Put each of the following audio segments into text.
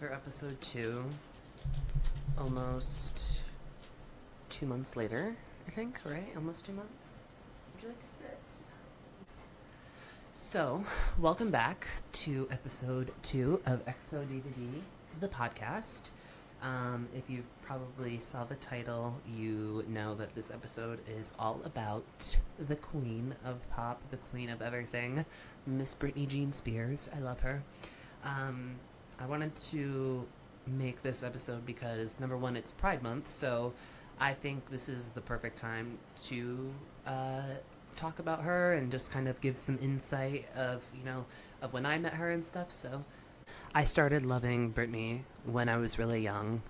for episode 2. Almost 2 months later, I think, right? Almost 2 months. Would you like to sit? So, welcome back to episode 2 of XO Diva D, the podcast. If you probably saw the title, you know that this episode is all about the queen of pop, the queen of everything, Miss Britney Jean Spears. I love her. I wanted to make this episode because, number one, it's Pride Month, so I think this is the perfect time to talk about her and just kind of give some insight of when I met her and stuff. So I started loving Britney when I was really young.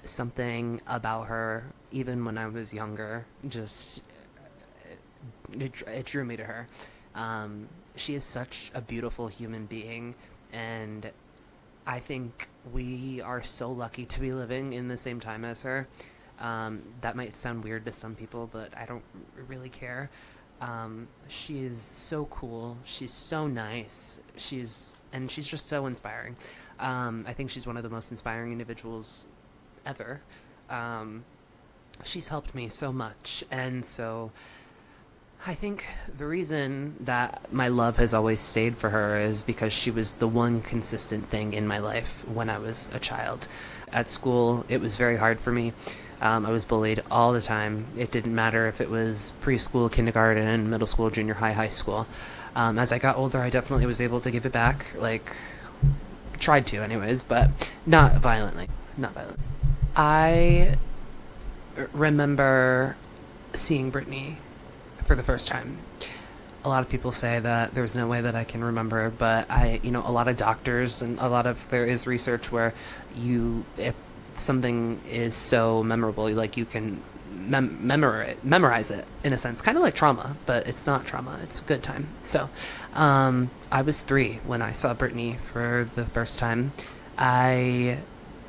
Something about her, even when I was younger, just it drew me to her. She is such a beautiful human being, and I think we are so lucky to be living in the same time as her. That might sound weird to some people, but I don't really care. She is so cool. She's so nice. She's just so inspiring. I think she's one of the most inspiring individuals ever. She's helped me so much, and so I think the reason that my love has always stayed for her is because she was the one consistent thing in my life when I was a child. At school, it was very hard for me. I was bullied all the time. It didn't matter if it was preschool, kindergarten, middle school, junior high, high school. As I got older, I definitely was able to give it back. Tried to anyways, but not violently. I remember seeing Britney for the first time. A lot of people say that there's no way that I can remember, but a lot of doctors and there is research where if something is so memorable, you can memorize it in a sense, kind of like trauma, but it's not trauma, it's a good time. So I was 3 when I saw Britney for the first time. I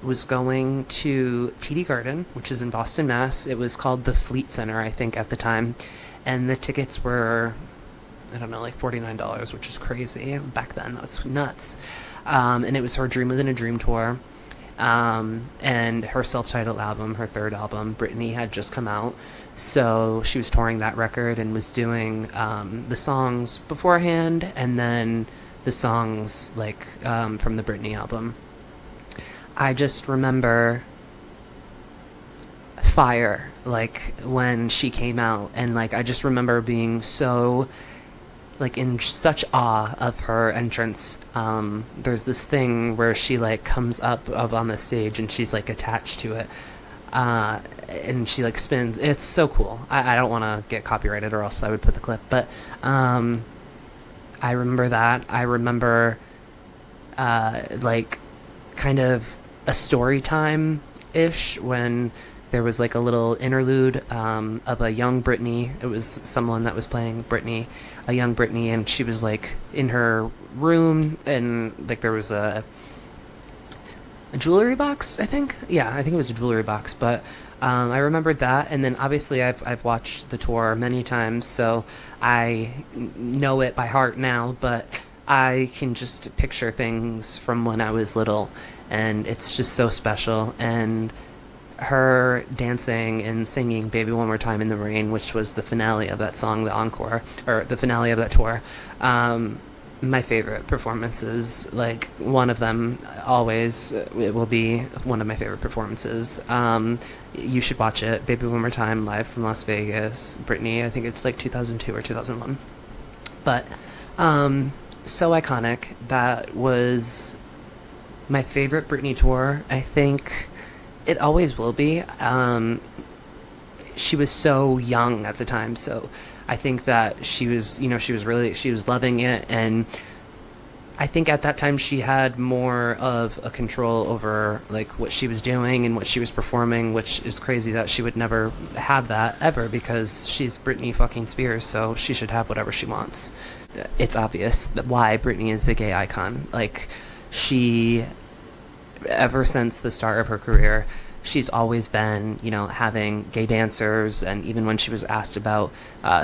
was going to TD Garden, which is in Boston, Mass. It was called the Fleet Center, I think, at the time, and the tickets were, I don't know, like $49, which is crazy back then. That was nuts. And it was her Dream Within a Dream tour. And her self-titled album, her 3rd album, Britney, had just come out. So she was touring that record and was doing the songs beforehand and then the songs from the Britney album. I just remember fire, when she came out, and I just remember being so in such awe of her entrance. There's this thing where she comes up on the stage and she's attached to it, and she spins. It's so cool. I don't want to get copyrighted or else I would put the clip, but I remember that. I remember kind of a story time ish when there was a little interlude of a young Britney. It was someone that was playing Britney, a young Britney, and she was in her room, and there was a jewelry box, I think. Yeah, I think it was a jewelry box, but I remembered that. And then obviously I've watched the tour many times, so I know it by heart now, but I can just picture things from when I was little, and it's just so special. And her dancing and singing Baby One More Time in the Rain, which was the finale of that song, the encore, or the finale of that tour, my favorite performances. One of them always, it will be one of my favorite performances. You should watch it. Baby One More Time, live from Las Vegas, Britney. I think it's 2002 or 2001. But so iconic. That was my favorite Britney tour. I think it always will be. She was so young at the time, so I think that she was loving it, and I think at that time she had more of a control over what she was doing and what she was performing, which is crazy that she would never have that ever, because she's Britney fucking Spears, so she should have whatever she wants. It's obvious why Britney is a gay icon. She, ever since the start of her career, she's always been, having gay dancers, and even when she was asked about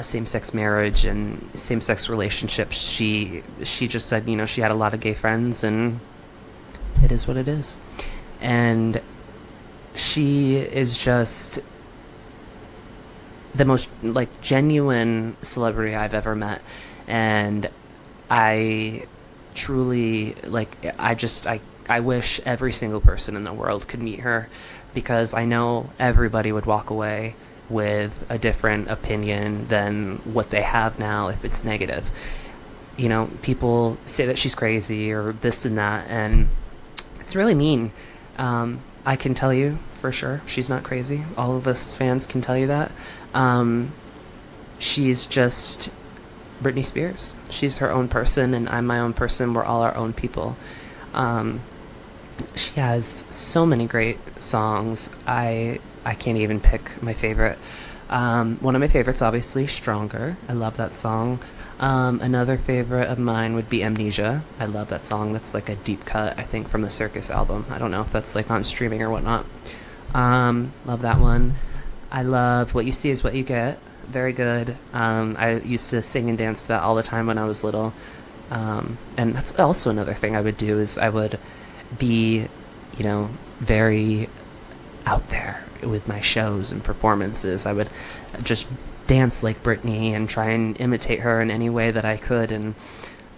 same-sex marriage and same-sex relationships, she just said, she had a lot of gay friends, and It is what it is. And she is just the most like genuine celebrity I've ever met. And I truly like I wish every single person in the world could meet her, because I know everybody would walk away with a different opinion than what they have now if it's negative. You know, people say that she's crazy or this and that, and it's really mean. I can tell you for sure she's not crazy. All of us fans can tell you that. She's just Britney Spears. She's her own person, and I'm my own person. We're all our own people. She has so many great songs. I can't even pick my favorite. One of my favorites, obviously, Stronger. I love that song. Another favorite of mine would be Amnesia. I love that song. That's like a deep cut, I think, from the Circus album. I don't know if that's like on streaming or whatnot. Love that one. I love What You See Is What You Get. Very good. I used to sing and dance to that all the time when I was little. And that's also another thing I would do, is I would be, you know, very out there with my shows and performances. I would just dance like Britney and try and imitate her in any way that I could, and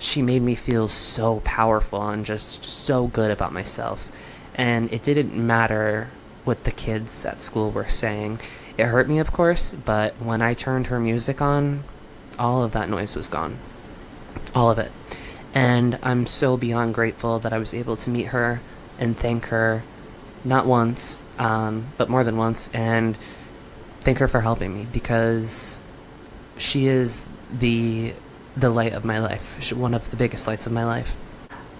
she made me feel so powerful and just so good about myself. And it didn't matter what the kids at school were saying. It hurt me, of course, but when I turned her music on, all of that noise was gone. All of it. And I'm so beyond grateful that I was able to meet her and thank her, not once, but more than once, and thank her for helping me, because she is the light of my life. One of the biggest lights of my life.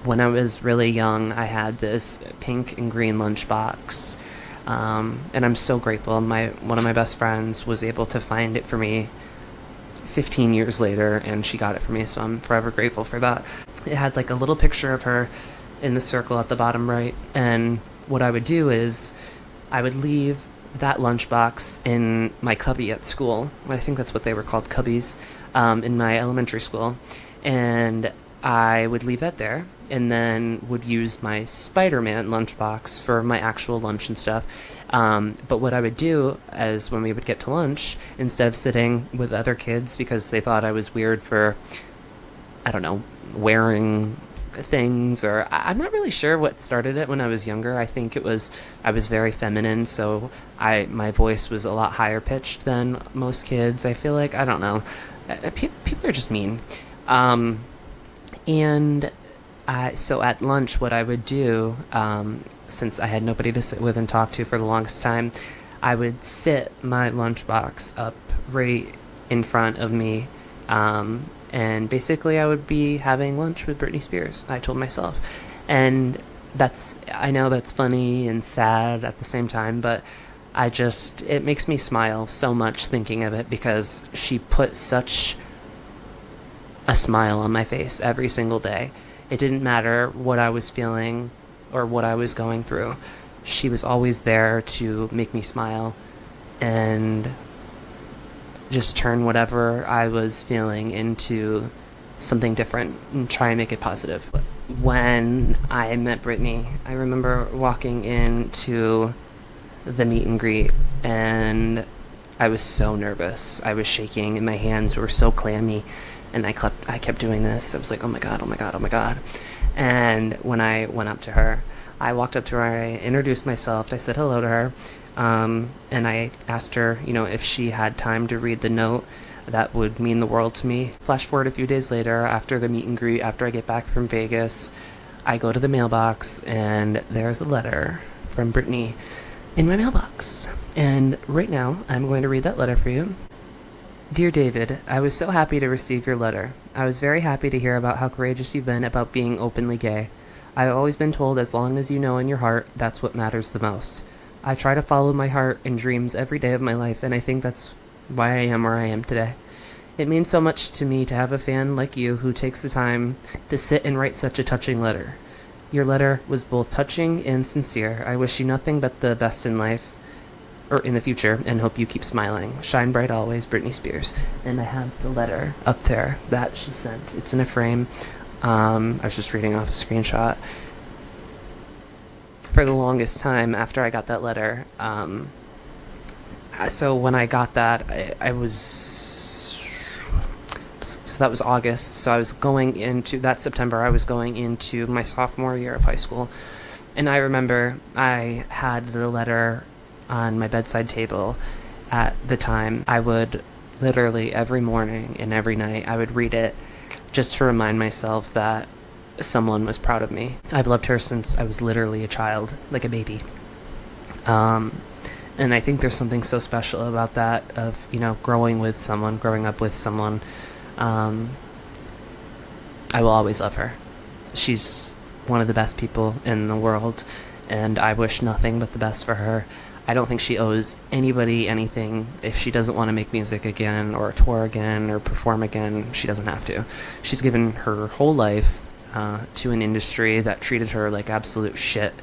When I was really young, I had this pink and green lunchbox, and I'm so grateful. One of my best friends was able to find it for me 15 years later, and she got it for me, so I'm forever grateful for that. It had like a little picture of her in the circle at the bottom right, and what I would do is I would leave that lunchbox in my cubby at school. I think that's what they were called, cubbies, in my elementary school. And I would leave that there, and then would use my Spider-Man lunchbox for my actual lunch and stuff. But what I would do is, when we would get to lunch, instead of sitting with other kids because they thought I was weird for, I don't know, wearing things, or I'm not really sure what started it when I was younger. I think it was, I was very feminine, so my voice was a lot higher pitched than most kids. I feel like, I don't know, people are just mean. So at lunch, what I would do, since I had nobody to sit with and talk to for the longest time, I would sit my lunchbox up right in front of me, and basically I would be having lunch with Britney Spears, I told myself. And I know that's funny and sad at the same time, but it makes me smile so much thinking of it, because she put such a smile on my face every single day. It didn't matter what I was feeling or what I was going through. She was always there to make me smile and just turn whatever I was feeling into something different and try and make it positive. When I met Britney, I remember walking into the meet and greet, and I was so nervous. I was shaking and my hands were so clammy, and I kept doing this. I was like, oh my god, oh my god, oh my god. And when I went up to her, I walked up to her, I introduced myself, I said hello to her, and I asked her, if she had time to read the note. That would mean the world to me. Flash forward a few days later, after the meet and greet, after I get back from Vegas, I go to the mailbox, and there's a letter from Britney in my mailbox. And right now, I'm going to read that letter for you. Dear David, I was so happy to receive your letter. I was very happy to hear about how courageous you've been about being openly gay. I've always been told, as long as you know in your heart, that's what matters the most. I try to follow my heart and dreams every day of my life, and I think that's why I am where I am today. It means so much to me to have a fan like you who takes the time to sit and write such a touching letter. Your letter was both touching and sincere. I wish you nothing but the best in life, or in the future, and hope you keep smiling. Shine bright always, Britney Spears. And I have the letter up there that she sent. It's in a frame. I was just reading off a screenshot. for the longest time after I got that letter, so when I got that, I was, so that was August, so I was going into, that September, I was going into my sophomore year of high school, and I remember I had the letter on my bedside table at the time. I would literally every morning and every night, I would read it just to remind myself that someone was proud of me. I've loved her since I was literally a child, like a baby. And I think there's something so special about that, of, growing up with someone. I will always love her. She's one of the best people in the world, and I wish nothing but the best for her. I don't think she owes anybody anything. If she doesn't want to make music again, or tour again, or perform again, she doesn't have to. She's given her whole life to an industry that treated her like absolute shit,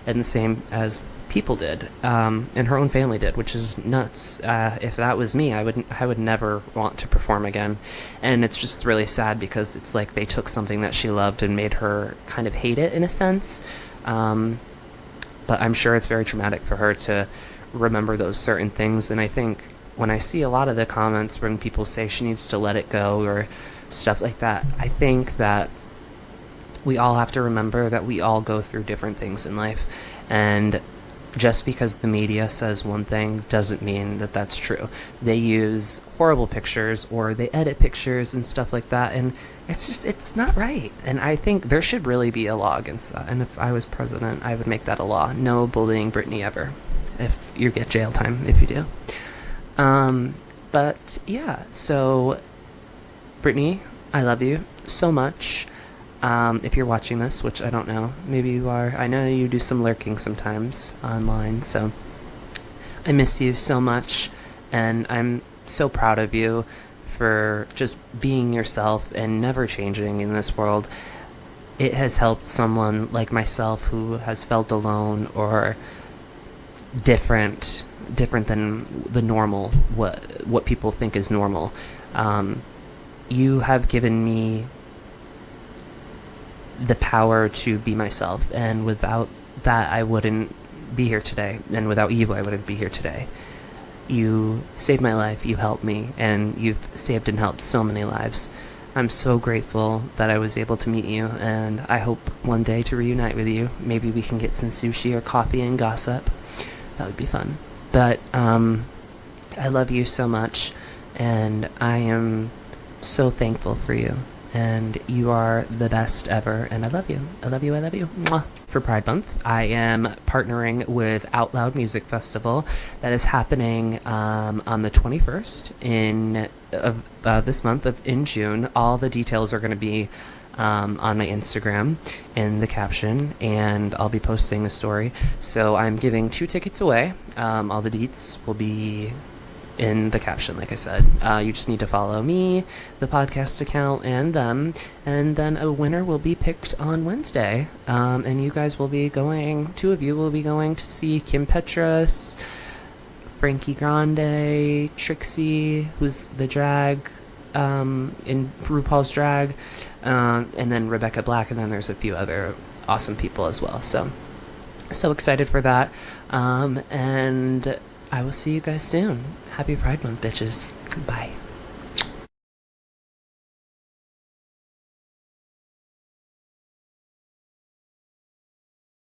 and the same as people did, and her own family did, which is nuts. If that was me, I would never want to perform again. And it's just really sad, because it's like they took something that she loved and made her kind of hate it in a sense. But I'm sure it's very traumatic for her to remember those certain things. And I think when I see a lot of the comments when people say she needs to let it go or stuff like that, I think that we all have to remember that we all go through different things in life, and just because the media says one thing doesn't mean that that's true. They use horrible pictures, or they edit pictures and stuff like that, and it's not right. And I think there should really be a law against that. And if I was president, I would make that a law. No bullying Britney ever. If you get jail time if you do. But yeah, so Britney, I love you so much. If you're watching this, which I don't know, maybe you are. I know you do some lurking sometimes online, so I miss you so much, and I'm so proud of you for just being yourself and never changing in this world. It has helped someone like myself who has felt alone or different than the normal, what people think is normal. You have given me the power to be myself, and without that I wouldn't be here today, and without you I wouldn't be here today. You saved my life, you helped me, and you've saved and helped so many lives. I'm so grateful that I was able to meet you, and I hope one day to reunite with you. Maybe we can get some sushi or coffee and gossip. That would be fun. But I love you so much, and I am so thankful for you. And you are the best ever, and I love you. I love you, I love you. Mwah. For Pride Month, I am partnering with Out Loud Music Festival. That is happening on the 21st this month in June. All the details are going to be on my Instagram in the caption, and I'll be posting a story. So I'm giving 2 tickets away. All the deets will be in the caption, like I said. You just need to follow me, the podcast account, and them, and then a winner will be picked on Wednesday. And you guys will be going, 2 of you will be going to see Kim Petras, Frankie Grande, Trixie, who's the drag in RuPaul's Drag, and then Rebecca Black, and then there's a few other awesome people as well. So excited for that. And I will see you guys soon. Happy Pride Month, bitches. Bye.